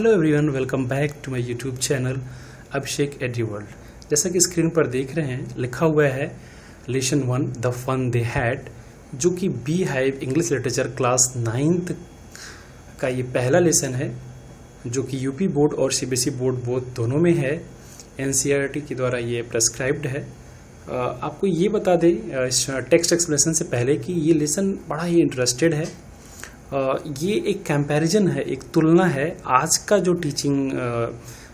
Hello everyone, welcome back to my YouTube channel Abhishek AD world. जैसा कि screen पर देख रहे हैं, लिखा हुआ है lesson 1 the fun they had, जो कि beehive English literature class 9th का ये पहला लेसन है, जो कि यूपी बोर्ड और सीबीएसई बोर्ड बोथ दोनों में है। एनसीईआरटी के द्वारा ये प्रेस्क्राइब्ड है। आपको ये बता दें इस टेक्स्ट एक्सप्लेनेशन से पहले कि ये लेसन बड़ा ही इंटरेस्टेड है। ये एक कंपैरिजन है, एक तुलना है आज का जो टीचिंग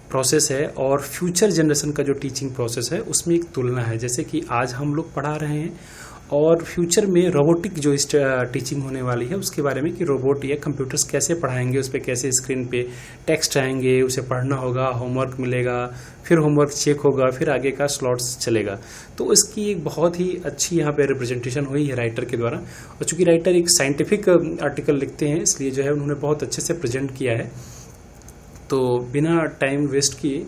प्रोसेस है और फ्यूचर जनरेशन का जो टीचिंग प्रोसेस है, उसमें एक तुलना है। जैसे कि आज हम लोग पढ़ा रहे हैं और फ्यूचर में रोबोटिक जो टीचिंग होने वाली है उसके बारे में कि रोबोट या कंप्यूटर्स कैसे पढ़ाएंगे, उस पर कैसे स्क्रीन पे टेक्स्ट आएंगे, उसे पढ़ना होगा, होमवर्क मिलेगा, फिर होमवर्क चेक होगा, फिर आगे का स्लॉट्स चलेगा। तो इसकी एक बहुत ही अच्छी यहाँ पे रिप्रेजेंटेशन हुई है राइटर के द्वारा। और चूंकि राइटर एक साइंटिफिक आर्टिकल लिखते हैं, इसलिए जो है उन्होंने बहुत अच्छे से प्रेजेंट किया है। तो बिना टाइम वेस्ट किए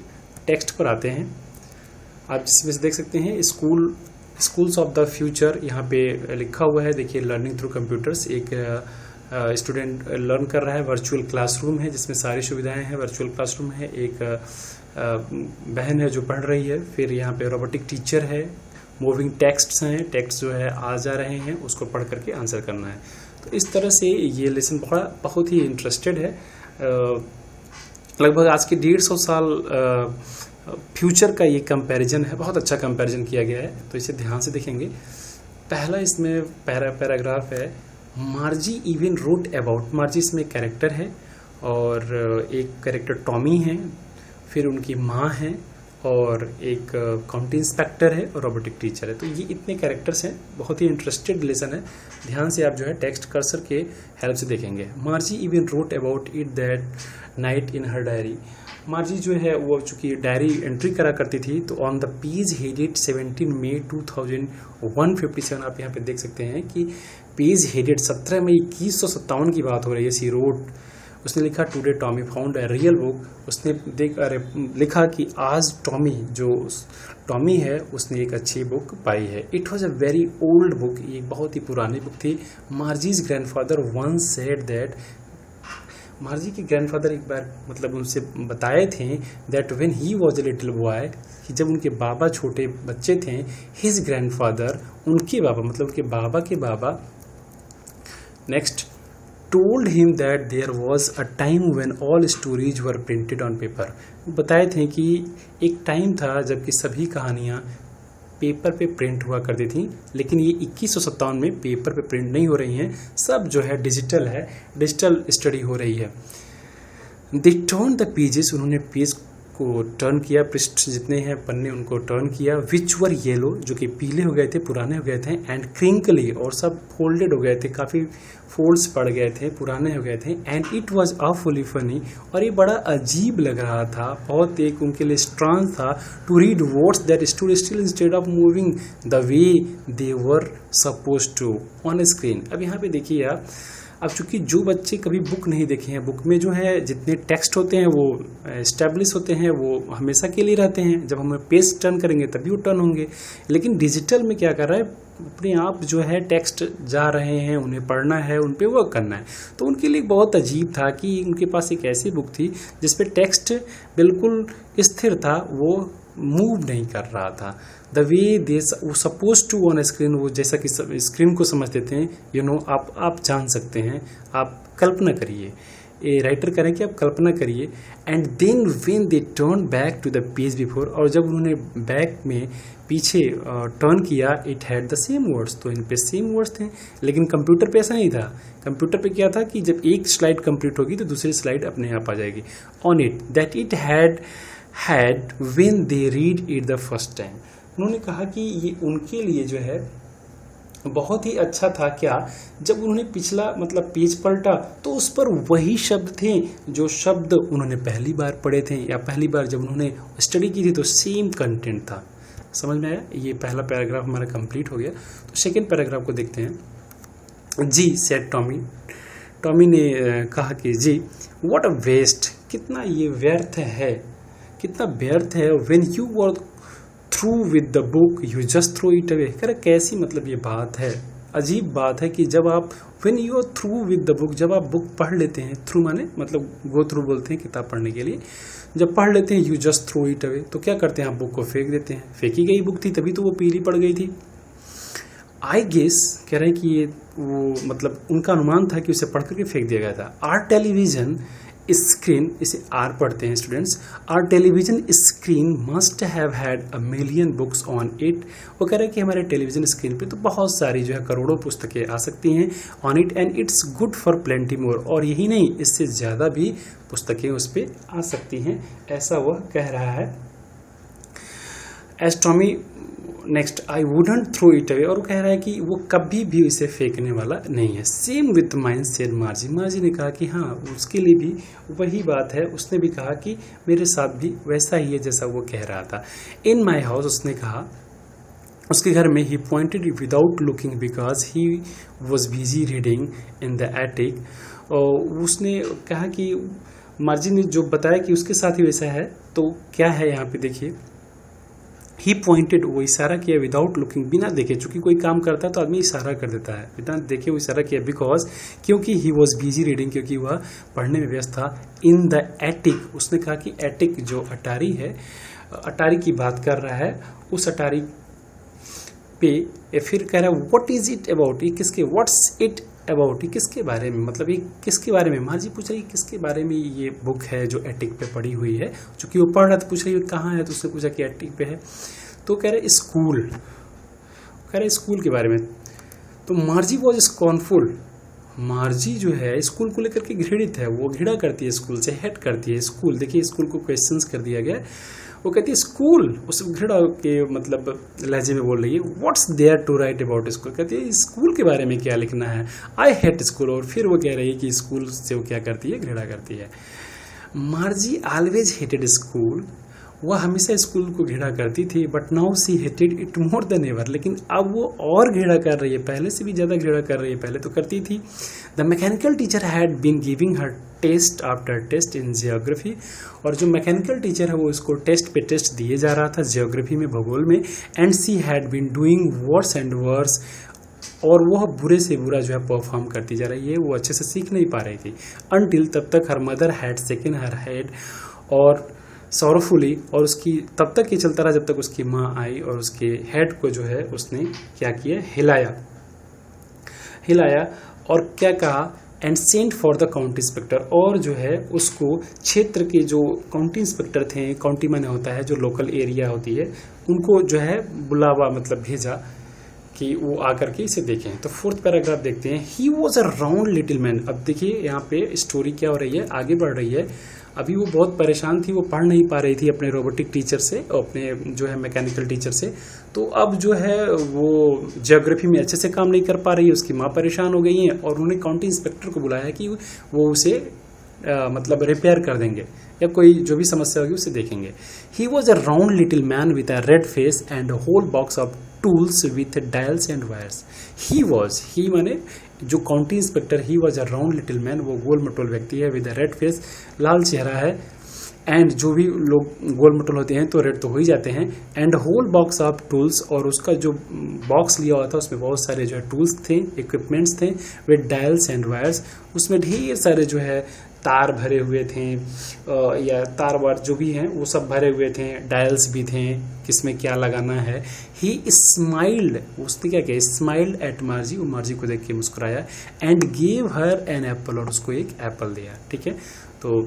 टेक्स्ट पर आते हैं। आप जिसमें से देख सकते हैं स्कूल्स ऑफ द फ्यूचर यहाँ पे लिखा हुआ है। देखिए, लर्निंग थ्रू कंप्यूटर्स, एक स्टूडेंट लर्न कर रहा है। वर्चुअल क्लासरूम है जिसमें सारी सुविधाएं हैं। वर्चुअल क्लासरूम है, एक बहन है जो पढ़ रही है। फिर यहाँ पे रोबोटिक टीचर है, मूविंग टेक्स्ट्स हैं, टेक्स्ट जो है आ जा रहे हैं, उसको पढ़ करके आंसर करना है। तो इस तरह से ये लेसन बहुत ही इंटरेस्टेड है। लगभग आज के 150 साल फ्यूचर का ये कंपैरिजन है। बहुत अच्छा कंपैरिजन किया गया है, तो इसे ध्यान से देखेंगे। पहला इसमें पैराग्राफ है, मार्जी इवन रोट अबाउट। मार्जी इसमें कैरेक्टर है और एक कैरेक्टर टॉमी है, फिर उनकी माँ है और एक काउंटी इंस्पेक्टर है और रोबोटिक टीचर है। तो ये इतने कैरेक्टर्स हैं। बहुत ही इंटरेस्टेड लेसन है। ध्यान से आप जो है टेक्स्ट कर्सर के हेल्प से देखेंगे। मार्जी even wrote about it that night in her diary. मार्जी जो है वो चूंकि डायरी एंट्री करा करती थी, तो ऑन द पेज हेडेड 17 मई 2157, आप यहाँ पे देख सकते हैं कि पेज हेडेड 17 मई 2157 की बात हो रही है। सी रोड, उसने लिखा today Tommy found a real book. उसने लिखा कि आज टॉमी है उसने एक अच्छी बुक पाई है। It was a very old book, ये बहुत ही पुरानी बुक थी। Margie's grandfather once said that, Margie के ग्रैंडफादर एक बार उनसे बताए थे that when he was a little boy, कि जब उनके बाबा छोटे बच्चे थे, हिज ग्रैंडफादर, उनके बाबा के बाबा next told him that there was a time when all stories were printed on paper। बताए थे कि एक टाइम था जबकि सभी कहानियाँ पेपर पे प्रिंट हुआ करती थी, लेकिन ये 2157 में पेपर पे प्रिंट नहीं हो रही हैं, सब जो है डिजिटल है, डिजिटल स्टडी हो रही है। They turned the pages, उन्होंने पेज को टर्न किया, पृष्ठ जितने हैं पन्ने उनको टर्न किया। विच वर येलो, जो कि पीले हो गए थे, पुराने हो गए थे। एंड क्रिंकली, और सब फोल्डेड हो गए थे, काफ़ी फोल्ड्स पड़ गए थे, पुराने हो गए थे। एंड इट वॉज अफुली फनी, और ये बड़ा अजीब लग रहा था, बहुत एक उनके लिए स्ट्रांग था। To read words that stood still instead of moving the way they were suppose to on screen. अब यहाँ पे देखिए आप, अब चूंकि जो बच्चे कभी बुक नहीं देखे हैं, बुक में जो है जितने टेक्स्ट होते हैं वो एस्टेब्लिश होते हैं, वो हमेशा के लिए रहते हैं। जब हम पेज टर्न करेंगे तभी वो टर्न होंगे। लेकिन डिजिटल में क्या कर रहा है, अपने आप जो है टेक्स्ट जा रहे हैं, उन्हें पढ़ना है, उन पे वर्क करना है। तो उनके लिए बहुत अजीब था कि उनके पास एक ऐसी बुक थी जिसपे टेक्स्ट बिल्कुल स्थिर था, वो मूव नहीं कर रहा था। The way they suppose to on screen, वो जैसा कि स्क्रीन को समझते थे, आप जान सकते हैं, आप कल्पना करिए, ये राइटर करें कि आप कल्पना करिए। And then when they turn back to the page before, और जब उन्होंने बैक में पीछे टर्न किया, it had the same words, तो इन पे सेम वर्ड्स थे। लेकिन कंप्यूटर पे ऐसा नहीं था। कंप्यूटर पे क्या था कि जब एक स्लाइड कंप्लीट होगी तो दूसरी स्लाइड अपने आप आ जाएगी। On it that it had when they read it the first time. उन्होंने कहा कि ये उनके लिए जो है बहुत ही अच्छा था। क्या, जब उन्होंने पिछला पेज पलटा तो उस पर वही शब्द थे जो शब्द उन्होंने पहली बार पढ़े थे, या पहली बार जब उन्होंने स्टडी की थी तो सेम कंटेंट था। समझ में आया? ये पहला पैराग्राफ हमारा कंप्लीट हो गया। तो सेकेंड पैराग्राफ को देखते हैं। जी सेड टॉमी, टॉमी ने कहा कि जी व्हाट अ वेस्ट, कितना ये व्यर्थ है, कितना व्यर्थ है। When you were through with the book you just throw it away. कह रहा कैसी ये बात है, अजीब बात है कि जब आप when you are through with the book, जब आप बुक पढ़ लेते हैं, थ्रू माने मतलब गो थ्रू बोलते हैं किताब पढ़ने के लिए, जब पढ़ लेते हैं you just throw it away, तो क्या करते हैं आप बुक को फेंक देते हैं। फेंकी गई बुक थी तभी तो वो पीली पड़ गई थी। आई गेस कह रहे हैं कि ये वो मतलब उनका अनुमान था कि उसे पढ़ करके फेंक दिया गया था। आर टेलीविजन स्क्रीन, इसे आर पढ़ते हैं students, our television screen must have had a million books on it. वो कह रहे हैं कि हमारे टेलीविजन स्क्रीन पे तो बहुत सारी जो है करोड़ों पुस्तकें आ सकती हैं on it, and it's good for plenty more, और यही नहीं इससे ज़्यादा भी पुस्तकें उस पर आ सकती हैं, ऐसा वह कह रहा है। एस्ट्रोमी next, I wouldn't throw it away, और कह रहा है कि वो कभी भी इसे फेंकने वाला नहीं है। सेम विथ माइन सेड मार्जी, मार्जी ने कहा कि हाँ उसके लिए भी वही बात है, उसने भी कहा कि मेरे साथ भी वैसा ही है जैसा वो कह रहा था। इन माई हाउस, उसने कहा उसके घर में, he pointed without looking because he was busy reading in the attic, और उसने कहा कि मार्जी ने जो बताया कि उसके साथ ही वैसा है, तो क्या है यहाँ पे देखिए, ही पॉइंटेड, वो इशारा किया, विदाउट लुकिंग, बिना देखे, चूंकि कोई काम करता है तो आदमी इशारा कर देता है, बिना देखे वो इशारा किया, बिकॉज क्योंकि ही वॉज बिजी रीडिंग, क्योंकि वह पढ़ने में व्यस्त था, इन द एटिक, उसने कहा कि एटिक जो अटारी है, अटारी की बात कर रहा है, उस अटारी पे फिर कह रहा है व्हाट इज इट अबाउट, ये किसके, व्हाट्स इट अबाउट, ये किसके बारे में, मतलब ये किसके बारे में, मार्जी पूछ रही है किसके बारे में ये बुक है जो एटिक पे पड़ी हुई है, चूंकि वो पढ़ रहा था, पूछ रही है कहाँ है, तो उसने पूछा कि एटिक पे है, तो कह रहे स्कूल, कह रहे स्कूल के बारे में, तो मार्जी वॉज स्कॉर्नफुल, मार्जी जो है स्कूल को लेकर के घृणित है, वो घृणा करती है स्कूल से, हेट करती है स्कूल, देखिए स्कूल को क्वेश्चंस कर दिया गया, वो कहती है स्कूल, उस घृणा के मतलब लहजे में बोल रही है, what's there to write about school, कहती है स्कूल के बारे में क्या लिखना है, आई हेट स्कूल, और फिर वो कह रही है कि स्कूल से वो क्या करती है, घृणा करती है। मार्जी ऑलवेज हेटेड स्कूल, वह हमेशा स्कूल को घृणा करती थी, but now see hated it more than ever, लेकिन अब वो और घृणा कर रही है, पहले से भी ज़्यादा घृणा कर रही है, पहले तो करती थी। The mechanical teacher had been giving her test after test in geography, और जो मैकेनिकल टीचर है वो इसको टेस्ट पे टेस्ट दिए जा रहा था जियोग्राफी में, भूगोल में, and she had been doing worse and worse, और वह बुरे से बुरा जो है परफॉर्म करती जा रही है, वो अच्छे से सीख नहीं पा रही थी। अनटिल, तब तक her mother had second her head, और सॉरोफुली, और उसकी तब तक ये चलता रहा जब तक उसकी माँ आई और उसके हेड को जो है उसने क्या किया, हिलाया, और क्या कहा, and sent for the county inspector, और जो है उसको क्षेत्र के जो काउंटी इंस्पेक्टर थे, काउंटी माने होता है जो लोकल एरिया होती है, उनको जो है बुलावा मतलब भेजा कि वो आकर के इसे देखें। तो फोर्थ पैराग्राफ देखते हैं, ही was a round little man. अब देखिए यहाँ पे स्टोरी क्या हो रही है, आगे बढ़ रही है। अभी वो बहुत परेशान थी, वो पढ़ नहीं पा रही थी अपने रोबोटिक टीचर से, अपने जो है मैकेनिकल टीचर से, तो अब जो है वो ज्योग्राफी में अच्छे से काम नहीं कर पा रही है, उसकी माँ परेशान हो गई है, और उन्होंने काउंटी इंस्पेक्टर को बुलाया कि वो उसे मतलब रिपेयर कर देंगे, या कोई जो भी समस्या होगी उसे देखेंगे। He was a round little man with a red face and whole box of tools with dials and wires. He माने जो county inspector, he was a round little man, वो गोल मटोल व्यक्ति है, विद अ रेड फेस, लाल चेहरा है, एंड जो भी लोग गोल मटोल होते हैं तो रेड तो हो ही जाते हैं, and whole box of tools, और उसका जो बॉक्स लिया हुआ था उसमें बहुत सारे जो है टूल्स थे, इक्विपमेंट्स थे, विद डायल्स एंड वायर्स, उसमें ढेर सारे जो है तार भरे हुए थे, या तार वार जो भी हैं वो सब भरे हुए थे, डायल्स भी थे, किसमें क्या लगाना है। ही स्माइल्ड, उसने क्या किया, स्माइल्ड एट मार्जी, वो मार्जी को देख के मुस्कुराया, and gave her an apple, और उसको एक एप्पल दिया। ठीक है, तो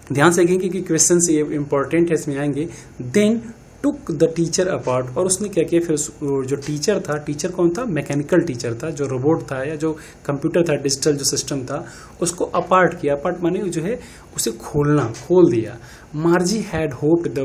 ध्यान से देखेंगे कि क्वेश्चन ये इंपॉर्टेंट है, इसमें आएंगे। Then took the teacher apart, और उसने क्या किया, फिर जो टीचर था, टीचर कौन था, मैकेनिकल टीचर था, जो रोबोट था या जो कंप्यूटर था, डिजिटल जो सिस्टम था, उसको अपार्ट किया। अपार्ट माने जो है उसे खोल दिया। Margie had hoped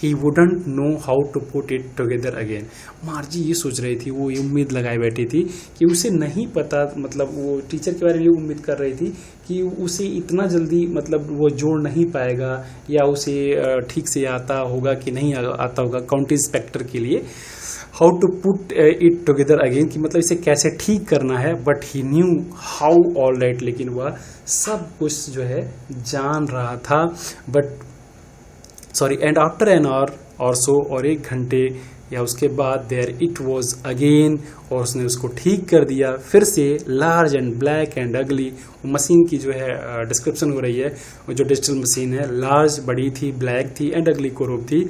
he wouldn't know how to put it together again. Margie ये सोच रही थी, वो ये उम्मीद लगाए बैठी थी कि उसे नहीं पता, मतलब वो टीचर के बारे में उम्मीद कर रही थी कि उसे इतना जल्दी मतलब वो जोड़ नहीं पाएगा, या उसे ठीक से आता होगा कि नहीं आता होगा काउंटी इंस्पेक्टर के लिए, how to put it together again, कि मतलब इसे कैसे ठीक करना है। But he knew how all right, लेकिन वह सब कुछ जो है जान रहा था। एंड आफ्टर एन आवर और सो, और 1 घंटे या उसके बाद देयर इट वाज अगेन, और उसने उसको ठीक कर दिया फिर से, लार्ज एंड ब्लैक एंड अगली। मशीन की जो है डिस्क्रिप्शन हो रही है, जो डिजिटल मशीन है, लार्ज बड़ी थी, ब्लैक थी एंड अगली कोरूप थी,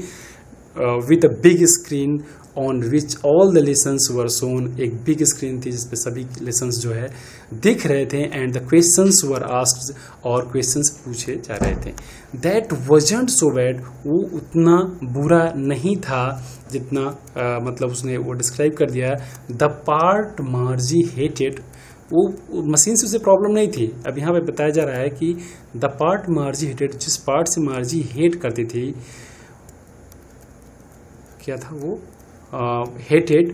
with a big screen on which all the lessons were shown. एक बिग स्क्रीन थी जिसपे सभी लेसन्स जो है दिख रहे थे, and the questions were asked, और क्वेश्चंस पूछे जा रहे थे। दैट वजंट सो बैड, वो उतना बुरा नहीं था जितना मतलब उसने वो डिस्क्राइब कर दिया। द पार्ट मार्जी हेटेड, वो मशीन से उसे प्रॉब्लम नहीं थी। अब यहाँ पे बताया जा रहा है कि द पार्ट मार्जी हेटेड, जिस पार्ट से मार्जी हेट करती थी, क्या था वो, hated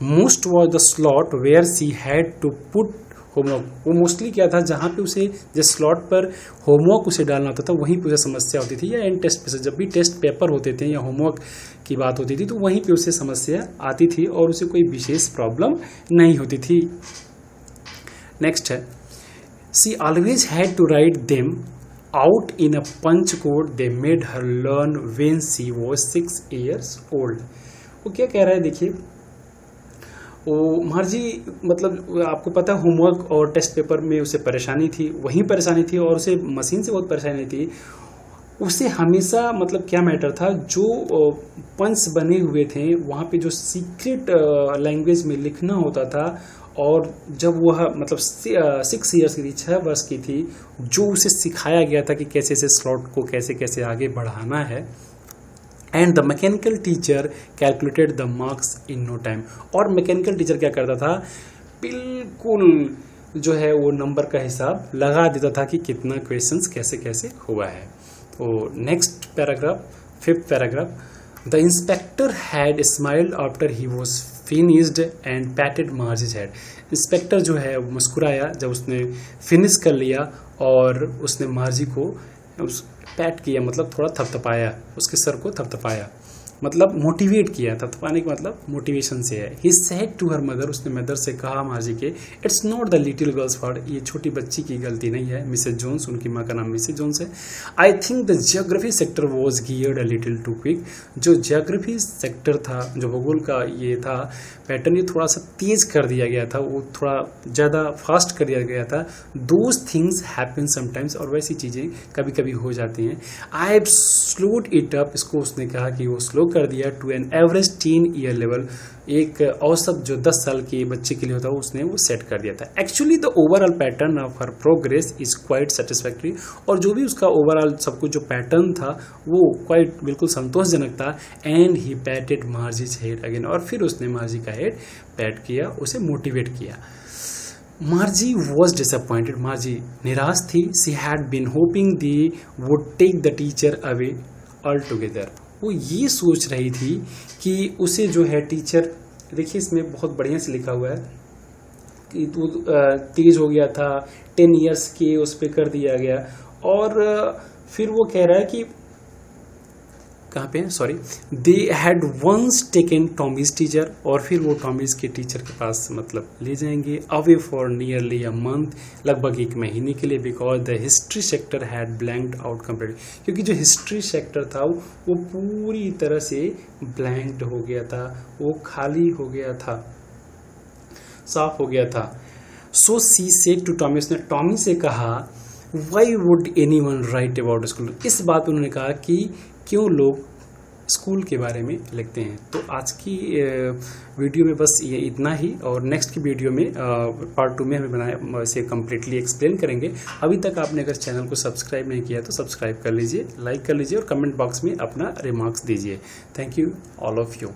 most was the slot where she had to put homework. वो मोस्टली क्या था, जहाँ पे उसे जिस स्लॉट पर होमवर्क उसे डालना होता था वहीं पे उसे समस्या होती थी, या इन टेस्ट पे, जब भी टेस्ट पेपर होते थे या होमवर्क की बात होती थी तो वहीं पे उसे समस्या आती थी और उसे कोई विशेष प्रॉब्लम नहीं होती थी। नेक्स्ट है, she always had to write them out in a punch code they made her learn when she was 6 years old. वो क्या कह रहा है, देखिए, वो मार्जी मतलब आपको पता है होमवर्क और टेस्ट पेपर में उसे परेशानी थी, वही परेशानी थी, और उसे मशीन से बहुत परेशानी थी। उसे हमेशा मतलब क्या मैटर था, जो पंच बने हुए थे वहाँ पे जो सीक्रेट लैंग्वेज में लिखना होता था, और जब वह मतलब 6 years की थी, 6 वर्ष की थी, जो उसे सिखाया गया था कि कैसे से स्लॉट को कैसे कैसे आगे बढ़ाना है, and the mechanical teacher calculated the marks in no time. और मैकेनिकल टीचर क्या करता था, बिल्कुल जो है वो नंबर का हिसाब लगा देता था कि कितना क्वेश्चंस कैसे कैसे हुआ है। तो next paragraph, 5th paragraph, the inspector had smiled after he was finished and patted Margie's head. Inspector जो है मुस्कुराया जब उसने फिनिश कर लिया, और उसने मार्जी को पैट किया, मतलब थोड़ा थपथपाया, उसके सर को थपथपाया, मतलब मोटिवेट किया। थपथपाने का मतलब मोटिवेशन से है। He said to her mother, उसने मदर से कहा मार्जी के, it's not the little girl's fault, ये छोटी बच्ची की गलती नहीं है, मिसेज जोन्स, उनकी माँ का नाम मिसेज जोन्स है। I think the geography sector was geared a little too quick, जो जियोग्राफी सेक्टर था, जो भूगोल का ये था पैटर्न, ये थोड़ा सा तेज कर दिया गया था, वो थोड़ा ज़्यादा फास्ट कर दिया गया था। दोज थिंग्स हैपन समटाइम्स, और वैसी चीज़ें कभी कभी हो जाती हैं। I have slowed it up, इसको उसने कहा कि वो स्लो कर दिया, to an average 10 year level, एक औसत जो 10 साल के बच्चे के लिए होता है उसने वो सेट कर दिया था। Actually the overall pattern of her progress is quite satisfactory, और जो भी उसका ओवरऑल सब कुछ जो पैटर्न था वो क्वाइट बिल्कुल संतोषजनक था। And he patted Margie's head again, और फिर उसने मार्जी का हेड पैट किया, उसे मोटिवेट किया। मार्जी वॉज डिसअपॉइंटेड, मार्जी निराश थी। She had been hoping they would take the teacher away altogether, वो ये सोच रही थी कि उसे जो है टीचर, देखिए इसमें बहुत बढ़िया से लिखा हुआ है कि वो तेज हो गया था, 10 years के उस पर कर दिया गया, और फिर वो कह रहा है कि कहाँ पे, sorry, they had once taken Tommy's teacher, और फिर वो टॉमीज के टीचर के पास मतलब ले जाएंगे, away for nearly a month, लगभग 1 महीने के लिए, because the history sector had blanked out completely, क्योंकि जो हिस्ट्री सेक्टर था वो पूरी तरह से ब्लैंक्ड हो गया था, वो खाली हो गया था, साफ हो गया था। सो सी सेड टू टॉमी, उसने टॉमी से कहा, why would any one right about school, इस बात पर उन्होंने कहा कि क्यों लोग स्कूल के बारे में लिखते हैं। तो आज की वीडियो में बस ये इतना ही, और नेक्स्ट की वीडियो में पार्ट 2 में हमें बनाया इसे कम्प्लीटली एक्सप्लेन करेंगे। अभी तक आपने अगर चैनल को सब्सक्राइब नहीं किया तो सब्सक्राइब कर लीजिए, लाइक कर लीजिए, और कमेंट बॉक्स में अपना रिमार्क्स दीजिए। Thank you all of you.